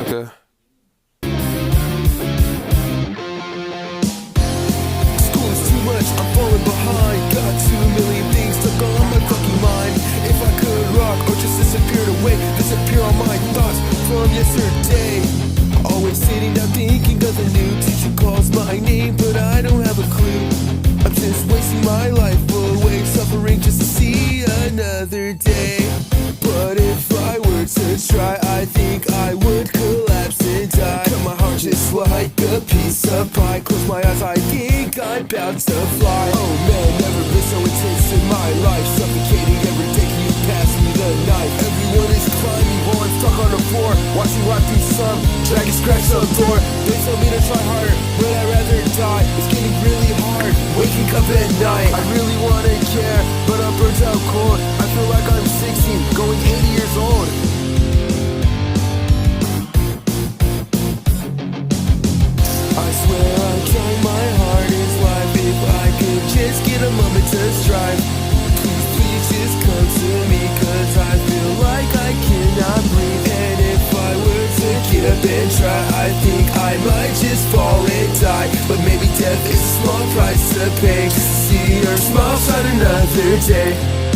Okay. School is too much, I'm falling behind. Got 2 million things stuck on my fucking mind. If I could rock or just disappear away, disappear on my thoughts from yesterday. Always sitting down thinking of the new teacher calls my name, but I don't have a clue. I'm just wasting my life away, suffering just to see another day. But if I were to try, I think I would collapse and die. Cut my heart just like a piece of pie. Close my eyes, I think I'm about to fly. Oh man, never been so intense in my life. Suffocating every day, can you pass me the knife? Everyone is climbing while I'm stuck on the floor, watching walk through some dragon scratch the door. They tell me to try harder, but I'd rather die. It's getting really hard, waking up at night. I really wanna care, but I'm burnt out cold. I feel like I'm 16, going 80 years old. I swear I'm trying my hardest life. If I could just get a moment to strive, please, please just come to me, cause I feel like I cannot breathe. And if I were to get up and try, I think I might just fall and die. But maybe death is a small price to pay, see your smile shine another day.